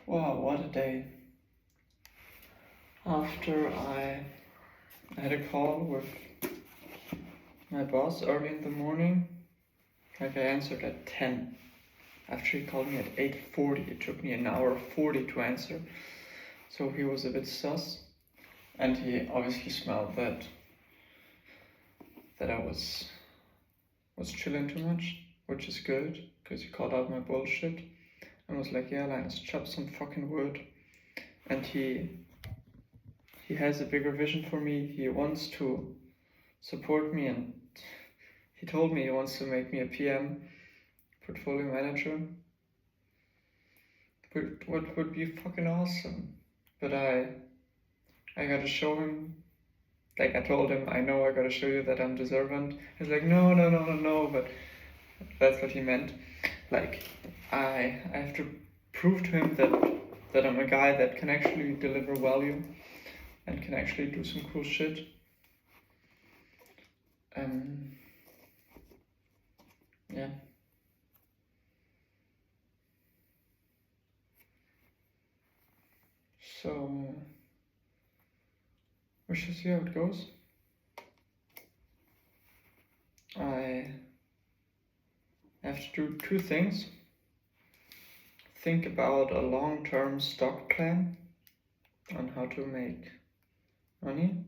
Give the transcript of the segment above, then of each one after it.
Wow, what a day. After I had a call with my boss early in the morning, like I answered at 10. After he called me at 8:40, it took me an hour 40 to answer. So he was a bit sus, and he obviously smelled that I was chilling too much, which is good, because he called out my bullshit and was like, yeah, Linus, chop some fucking wood. And he has a bigger vision for me. He wants to support me, and he told me he wants to make me a PM, portfolio manager. What would be fucking awesome. But I gotta show him, like I told him, I know I gotta show you that I'm deserving. He's like, no, but that's what he meant. Like, I have to prove to him that I'm a guy that can actually deliver value and can actually do some cool shit. Yeah. So we shall see how it goes. I have to do two things. Think about a long-term stock plan on how to make money.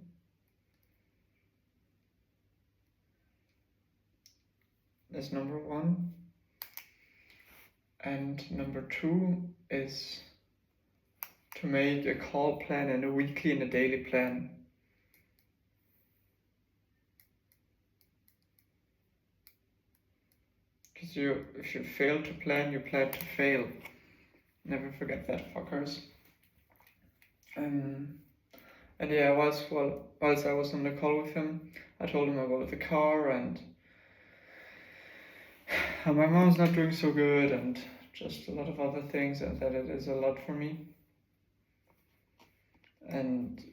That's number one. And number two is to make a call plan and a weekly and a daily plan. Because if you fail to plan, you plan to fail. Never forget that, fuckers. And yeah, whilst I was on the call with him, I told him about the car and how my mom's not doing so good and just a lot of other things, and that it is a lot for me. And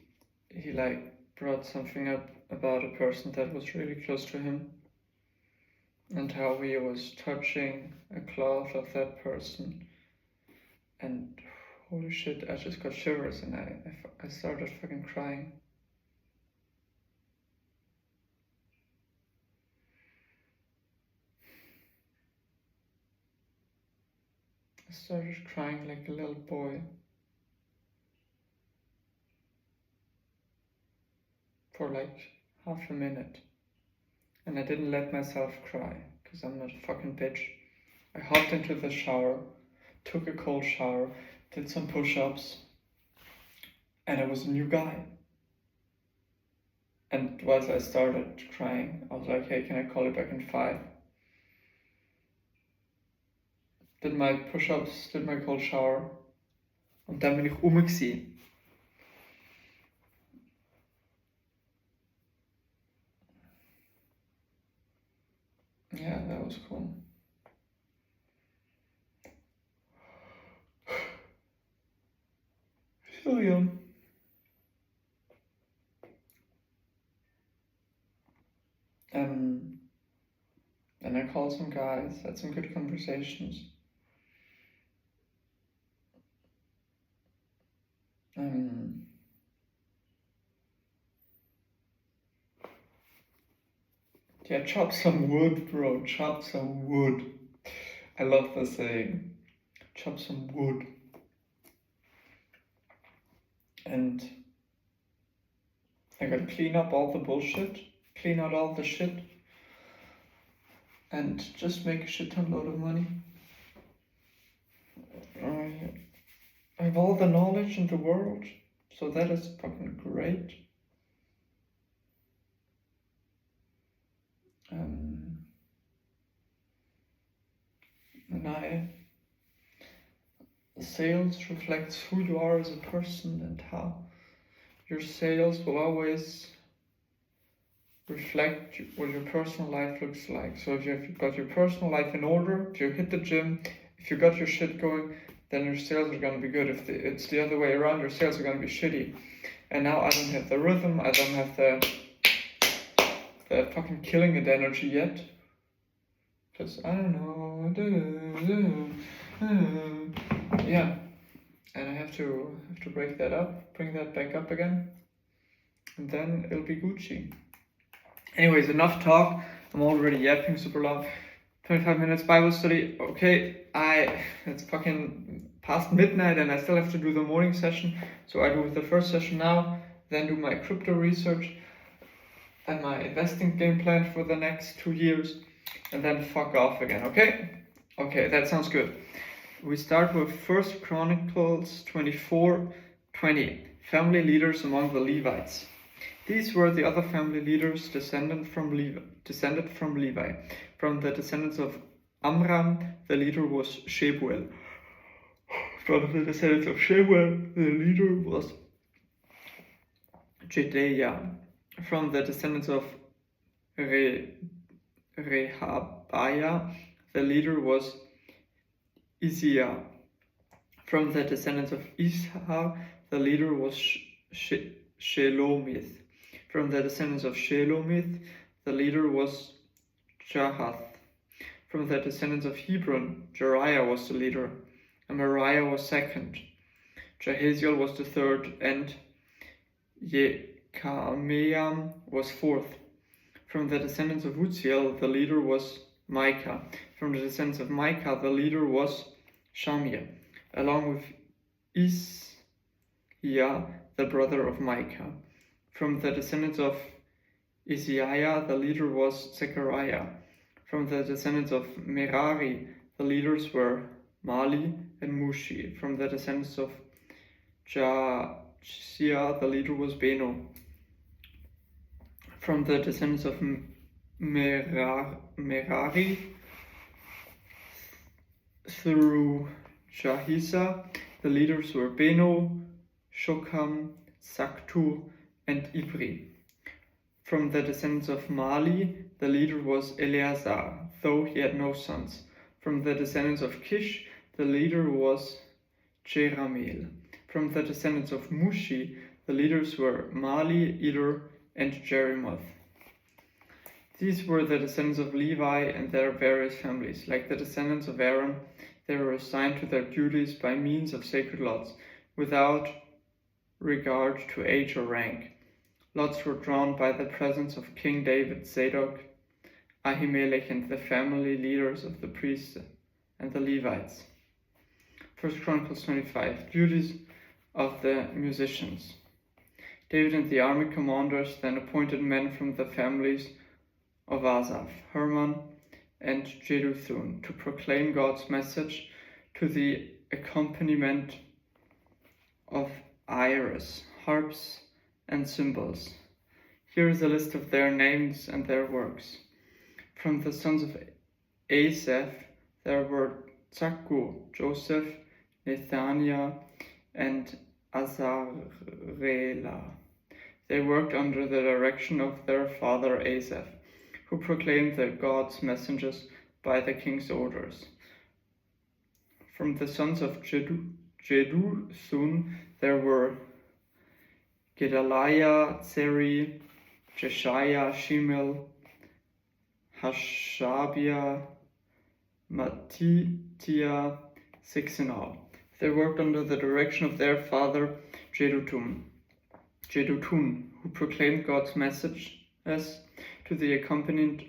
he brought something up about a person that was really close to him and how he was touching a cloth of that person, and holy shit, I just got shivers and I started fucking crying. I started crying like a little boy for like half a minute, and I didn't let myself cry because I'm not a fucking bitch. I hopped into the shower, took a cold shower, did some push-ups, and I was a new guy. And once I started crying, I was like, hey, can I call you back in 5? Did my push-ups, did my cold shower, und dann bin ich gewesen. Yeah, that was cool. So yeah. Then I called some guys, had some good conversations. Yeah, chop some wood, bro. Chop some wood. I love the saying. Chop some wood. And I gotta clean up all the bullshit. Clean out all the shit. And just make a shit ton load of money. I have all the knowledge in the world. So that is fucking great. Sales reflects who you are as a person and how your sales will always reflect what your personal life looks like. So if you've got your personal life in order, if you hit the gym, if you got your shit going, then your sales are going to be good. If it's the other way around, your sales are going to be shitty. And now I don't have the rhythm, I don't have the fucking killing it energy yet. Because I don't know. Yeah. and I have to break that up, bring that back up again, and then it'll be Gucci. Anyways, enough talk. I'm already yapping super long. 25 minutes Bible study. Okay, it's fucking past midnight and I still have to do the morning session. So I do the first session now, then do my crypto research and my investing game plan for the next 2 years, and then fuck off again, okay? Okay, that sounds good. We start with 1 Chronicles 24:20. Family leaders among the Levites. These were the other family leaders descended from Levi. From the descendants of Amram, the leader was Shebuel. From the descendants of Shebuel, the leader was Jedaiah. From the descendants of Rehabiah, the leader was Izziah. From the descendants of Ishar, the leader was Shelomith. From the descendants of Shelomith, the leader was Jahath. From the descendants of Hebron, Jeriah was the leader, Amariah was second, Jahaziel was the third, and Yekameam was fourth. From the descendants of Uzziel, the leader was Micah. From the descendants of Micah, the leader was Shamir, along with Isaiah, the brother of Micah. From the descendants of Isaiah, the leader was Zechariah. From the descendants of Merari, the leaders were Mali and Mushi. From the descendants of Jasiah, the leader was Beno. From the descendants of Merari, through Jahisa, the leaders were Beno, Shokam, Saktu, and Ibri. From the descendants of Mali, the leader was Eleazar, though he had no sons. From the descendants of Kish, the leader was Jerameel. From the descendants of Mushi, the leaders were Mali, Eder, and Jerimoth. These were the descendants of Levi and their various families. Like the descendants of Aaron, they were assigned to their duties by means of sacred lots, without regard to age or rank. Lots were drawn by the presence of King David, Zadok, Ahimelech, and the family leaders of the priests and the Levites. 1 Chronicles 25. Duties of the musicians. David and the army commanders then appointed men from the families of Asaph, Herman, and Jeduthun to proclaim God's message to the accompaniment of lyres, harps, and cymbals. Here is a list of their names and their works. From the sons of Asaph, there were Zakku, Joseph, Nethaniah, and Azarela. They worked under the direction of their father Asaph, who proclaimed the God's messengers by the king's orders. From the sons of Jeduthun, there were Gedaliah, Zeri, Jeshiah, Shimel, Hashabiah, Matitiah, 6 in all. They worked under the direction of their father Jeduthun, who proclaimed God's message as to the accompaniment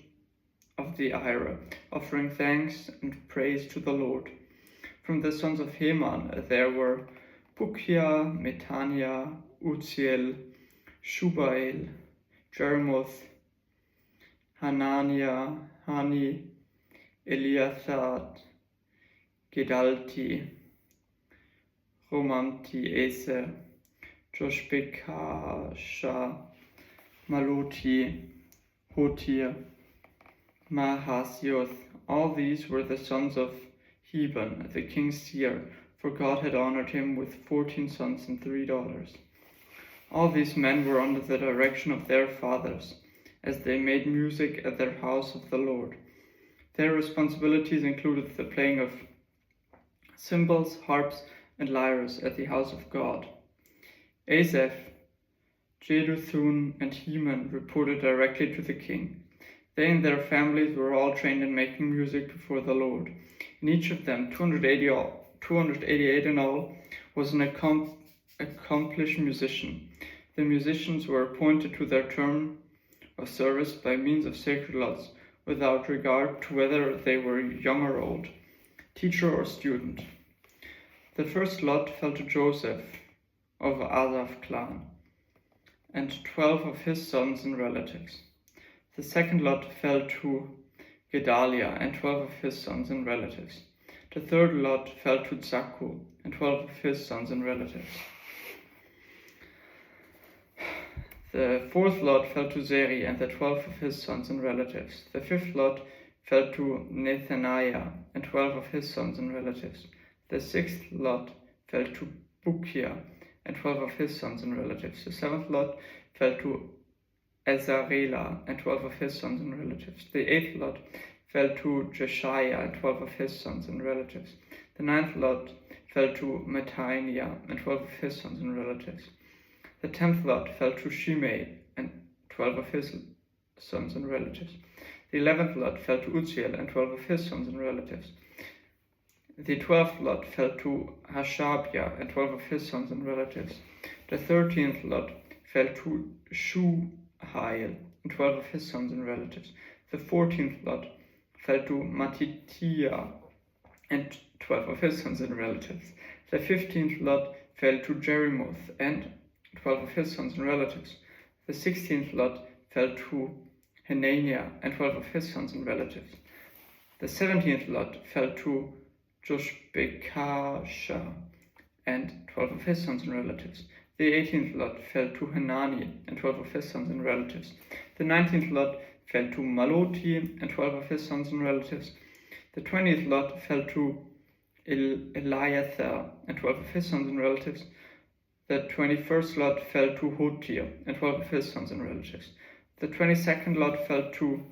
of the lyre, offering thanks and praise to the Lord. From the sons of Heman, there were Bukia, Metaniah, Uzziel, Shubael, Jeremoth, Hananiah, Hani, Eliathad, Gedalti, Romamti, Eser, Joshbekasha, Maloti, Hotir, Mahasioth. All these were the sons of Heban, the king's seer, for God had honored him with 14 sons and 3 daughters. All these men were under the direction of their fathers, as they made music at their house of the Lord. Their responsibilities included the playing of cymbals, harps, and lyres at the house of God. Asaph, Jeduthun, and Heman reported directly to the king. They and their families were all trained in making music before the Lord. In each of them, 288 in all, was an accomplished musician. The musicians were appointed to their term of service by means of sacred lots, without regard to whether they were young or old, teacher or student. The first lot fell to Joseph of Asaph clan, and 12 of his sons and relatives. The second lot fell to Gedaliah and 12 of his sons and relatives. The third lot fell to Zakku and 12 of his sons and relatives. The fourth lot fell to Zeri and the 12 of his sons and relatives. The fifth lot fell to Nethaniah and 12 of his sons and relatives. The sixth lot fell to Bukia and 12 of his sons and relatives. The seventh lot fell to Azarela and 12 of his sons and relatives. The eighth lot fell to Jeshiah and 12 of his sons and relatives. The ninth lot fell to Mattaniah and 12 of his sons and relatives. The 10th lot fell to Shimei and 12 of his sons and relatives. The 11th lot fell to Uzziel and 12 of his sons and relatives. The 12th lot fell to Hashabiah and 12 of his sons and relatives. The 13th lot fell to Shuhail and 12 of his sons and relatives. The 14th lot fell to Mattitiah and 12 of his sons and relatives. The 15th lot fell to Jerimoth and 12 of his sons and relatives. The 16th lot fell to Hananiah and 12 of his sons and relatives. The 17th lot fell to Joshbekasha and 12 of his sons and relatives. The 18th lot fell to Hanani and 12 of his sons and relatives. The 19th lot fell to Maloti and 12 of his sons and relatives. The 20th lot fell to Eliather and 12 of his sons and relatives. The 21st lot fell to Hotir and 12 of his sons and relatives. The 22nd lot fell to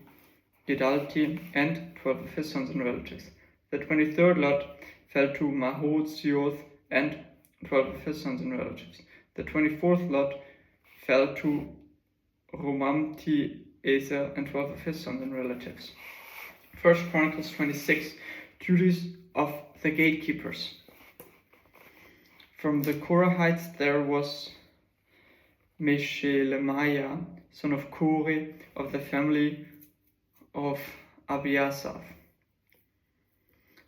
Gedalti and 12 of his sons and relatives. The 23rd lot fell to Mahotioth and 12 of his sons and relatives. The 24th lot fell to Romamti-Ezer and 12 of his sons and relatives. 1 Chronicles 26, duties of the gatekeepers. From the Korahites there was Meshelemiah, son of Kore, of the family of Abiasaph.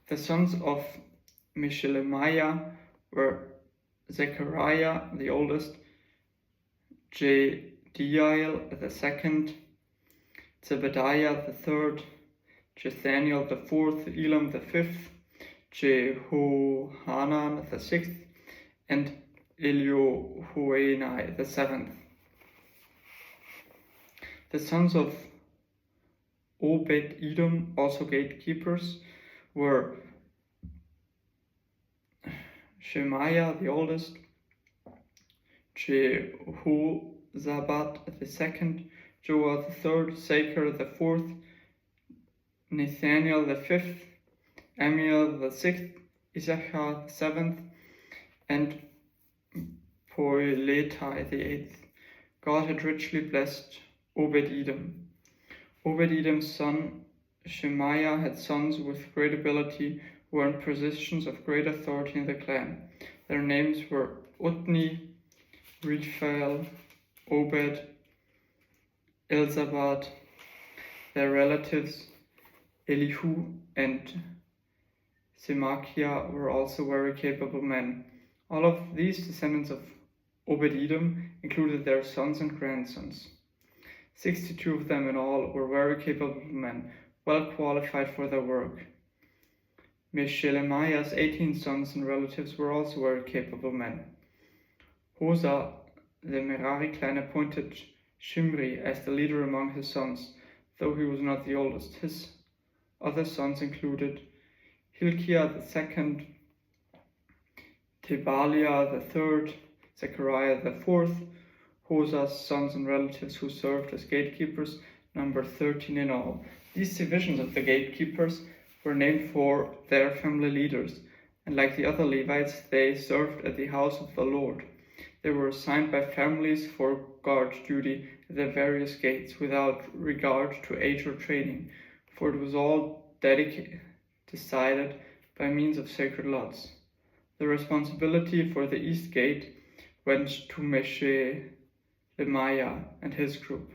The sons of Meshelemiah were Zechariah the oldest, Jediael the second, Zebediah the third, Jethaniel the fourth, Elam the fifth, Jehohanan the sixth, and Eliohoenai the seventh. The sons of Obed-Edom, also gatekeepers, were Shemaiah the oldest, Jehozabat the second, Joah the third, Saker the fourth, Nathaniel the fifth, Amiel the sixth, Issachar the seventh, and Poeletai the eighth. God had richly blessed Obed-Edom. Obed-Edom's son Shemaiah had sons with great ability who were in positions of great authority in the clan. Their names were Utni, Riphael, Obed, Elzabad. Their relatives Elihu and Semachiah were also very capable men. All of these descendants of Obed-Edom included their sons and grandsons. 62 of them in all were very capable men, well qualified for their work. Meshelemiah's 18 sons and relatives were also very capable men. Hosa, the Merari clan, appointed Shimri as the leader among his sons, though he was not the oldest. His other sons included Hilkiah the second, Tebaliah the third, Zechariah the fourth. Hosa's sons and relatives who served as gatekeepers numbered 13 in all. These divisions of the gatekeepers were named for their family leaders, and like the other Levites, they served at the house of the Lord. They were assigned by families for guard duty at the various gates without regard to age or training, for it was all decided by means of sacred lots. The responsibility for the east gate went to Meshelemiah and his group.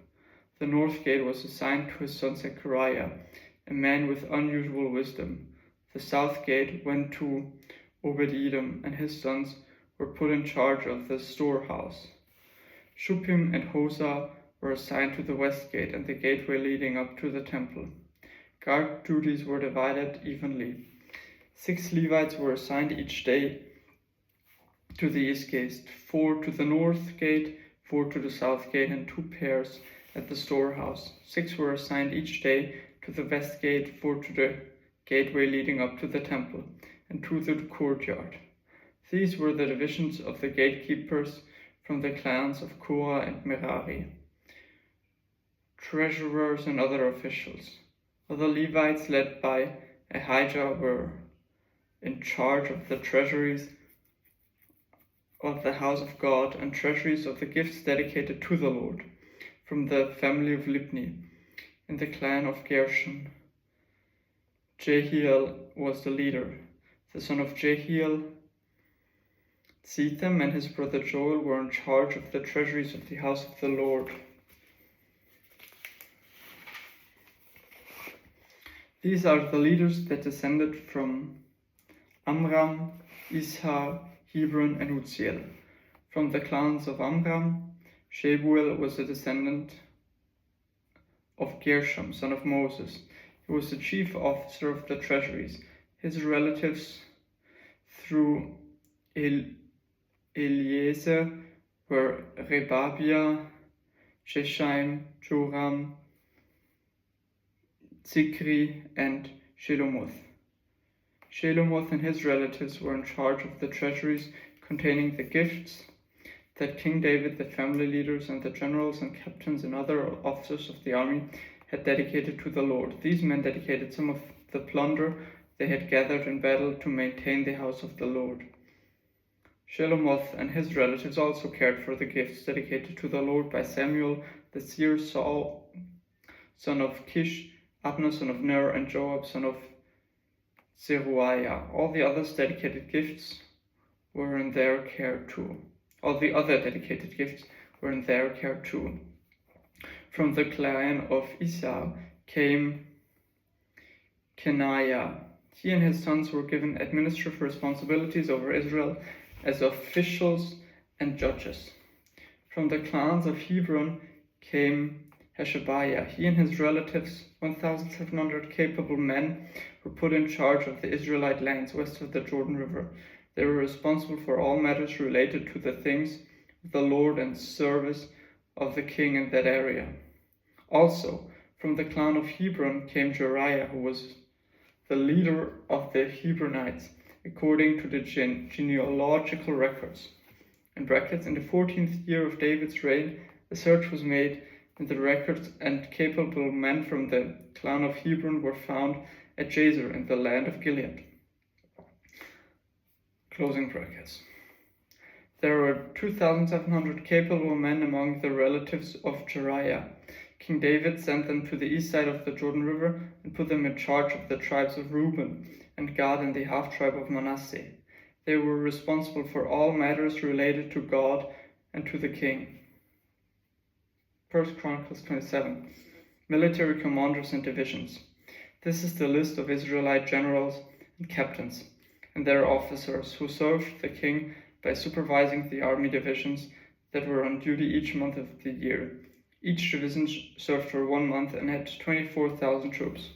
The north gate was assigned to his son Zechariah, a man with unusual wisdom. The south gate went to Obed-Edom, and his sons were put in charge of the storehouse. Shuppim and Hosah were assigned to the west gate and the gateway leading up to the temple. Guard duties were divided evenly. 6 Levites were assigned each day to the east gate, 4 to the north gate, 4 to the south gate, and 2 pairs at the storehouse. 6 were assigned each day to the west gate, 4 to the gateway leading up to the temple, and 2 to the courtyard. These were the divisions of the gatekeepers from the clans of Korah and Merari, treasurers and other officials. Other Levites led by Ahijah were in charge of the treasuries of the house of God and treasuries of the gifts dedicated to the Lord. From the family of Libni, in the clan of Gershon, Jehiel was the leader. The son of Jehiel, Zetham, and his brother Joel were in charge of the treasuries of the house of the Lord. These are the leaders that descended from Amram, Ishar, Hebron, and Uzziel. From the clans of Amram, Shebuel was a descendant of Gershom, son of Moses. He was the chief officer of the treasuries. His relatives through Eliezer were Rebabiah, Jeshaim, Joram, Zikri, and Shelomoth. Shelomoth and his relatives were in charge of the treasuries containing the gifts that King David, the family leaders, and the generals and captains and other officers of the army had dedicated to the Lord. These men dedicated some of the plunder they had gathered in battle to maintain the house of the Lord. Shelomoth and his relatives also cared for the gifts dedicated to the Lord by Samuel, the seer, Saul, son of Kish, Abner, son of Ner, and Joab, son of Zeruiah. All the other dedicated gifts were in their care too. From the clan of Isar came Kenaiah. He and his sons were given administrative responsibilities over Israel as officials and judges. From the clans of Hebron came Hashabiah. He and his relatives, 1,700 capable men, were put in charge of the Israelite lands west of the Jordan River. They were responsible for all matters related to the things of the Lord and service of the king in that area. Also, from the clan of Hebron came Jeriah, who was the leader of the Hebronites, according to the genealogical records. In brackets, in the 14th year of David's reign, a search was made in the records, and capable men from the clan of Hebron were found at Jazer in the land of Gilead. Closing brackets. There were 2,700 capable men among the relatives of Jeriah. King David sent them to the east side of the Jordan River and put them in charge of the tribes of Reuben and Gad and the half-tribe of Manasseh. They were responsible for all matters related to God and to the king. 1 Chronicles 27. Military commanders and divisions. This is the list of Israelite generals and captains and their officers who served the king by supervising the army divisions that were on duty each month of the year. Each division served for 1 month and had 24,000 troops.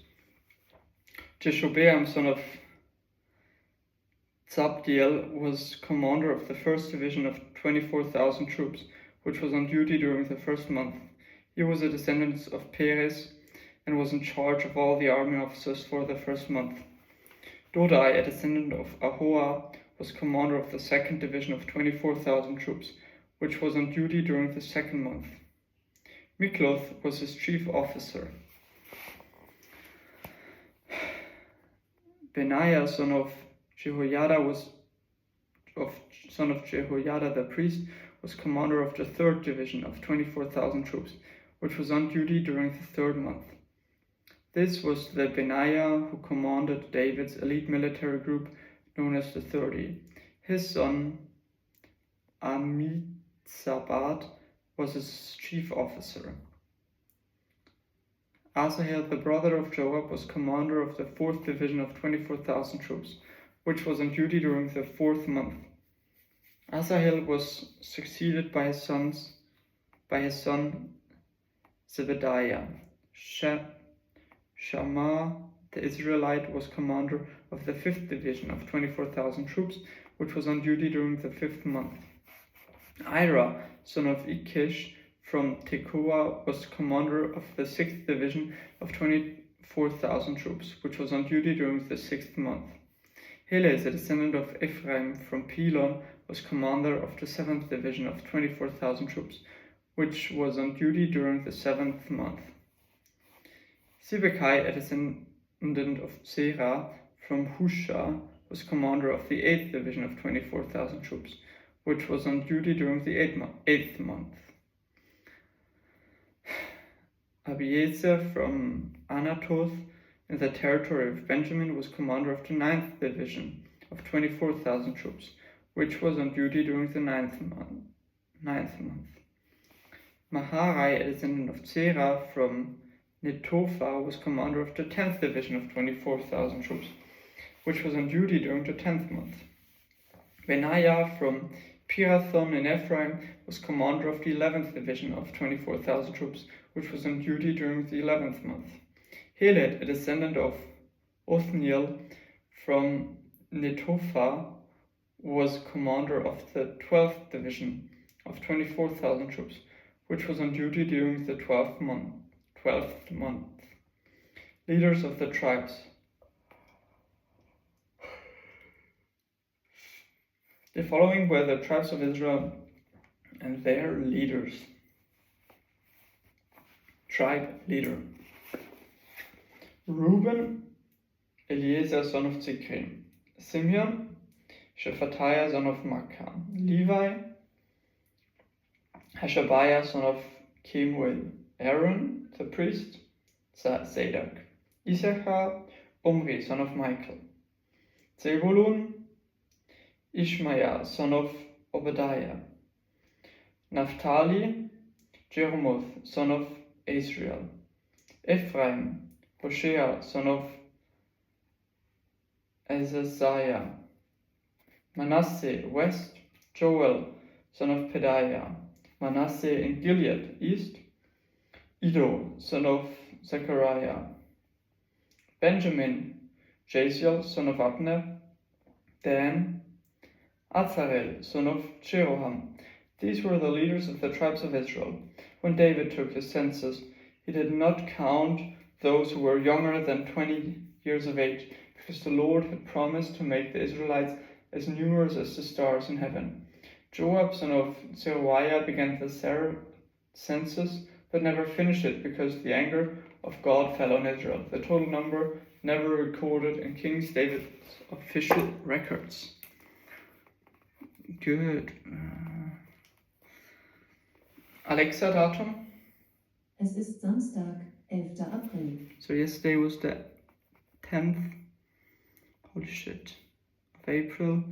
Jeshobeam, son of Zabdiel, was commander of the first division of 24,000 troops, which was on duty during the first month. He was a descendant of Perez and was in charge of all the army officers for the first month. Dodai, a descendant of Ahoah, was commander of the second division of 24,000 troops, which was on duty during the second month. Mikloth was his chief officer. Benaiah, son of Jehoiada the priest, was commander of the third division of 24,000 troops, which was on duty during the third month. This was the Benaiah who commanded David's elite military group known as the 30. His son Ammitzabad was his chief officer. Asahel, the brother of Joab, was commander of the 4th division of 24,000 troops, which was on duty during the 4th month. Asahel was succeeded by his son Zebediah. Shammah the Israelite was commander of the 5th division of 24,000 troops, which was on duty during the 5th month. Ira, son of Ikish from Tekoa, was commander of the 6th division of 24,000 troops, which was on duty during the 6th month. Helez, a descendant of Ephraim from Pelon, was commander of the 7th division of 24,000 troops, which was on duty during the 7th month. Sibekai, a descendant of Zerah from Husha, was commander of the 8th division of 24,000 troops, which was on duty during the 8th month. Abiezer from Anatoth in the territory of Benjamin was commander of the 9th division of 24,000 troops, which was on duty during the 9th month. Maharai, a descendant of Zerah from Netophah, was commander of the 10th division of 24,000 troops, which was on duty during the 10th month. Benaiah from Pirathon in Ephraim was commander of the 11th division of 24,000 troops, which was on duty during the 11th month. Heled, a descendant of Othniel from Netophah, was commander of the 12th division of 24,000 troops, which was on duty during the 12th month. Leaders of the tribes. The following were the tribes of Israel and their leaders. Tribe leader. Reuben, Eliezer son of Zikri. Simeon, Shephatiah son of Makkah. Levi, Hashabiah son of Kemuel. Aaron, the priest, Zadok. Issachar, Omri son of Michael. Zebulun, Ishmaiah son of Obadiah. Naphtali, Jeremoth son of Israel. Ephraim, Hoshea son of Azaziah. Manasseh west, Joel son of Pedaiah. Manasseh in Gilead east, Iddo son of Zechariah. Benjamin, Jaziel son of Abner. Dan, Azarel son of Jeroham. These were the leaders of the tribes of Israel. When David took his census, he did not count those who were younger than 20 years of age, because the Lord had promised to make the Israelites as numerous as the stars in heaven. Joab son of Zeruiah began the census, but never finished it, because the anger of God fell on Israel. The total number never recorded in King David's official records. Good. Alexa, datum? Es ist Samstag, 11. April. So yesterday was the 10th, holy shit, of April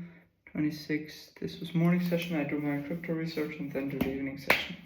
26th. This was morning session. I do my crypto research and then do the evening session.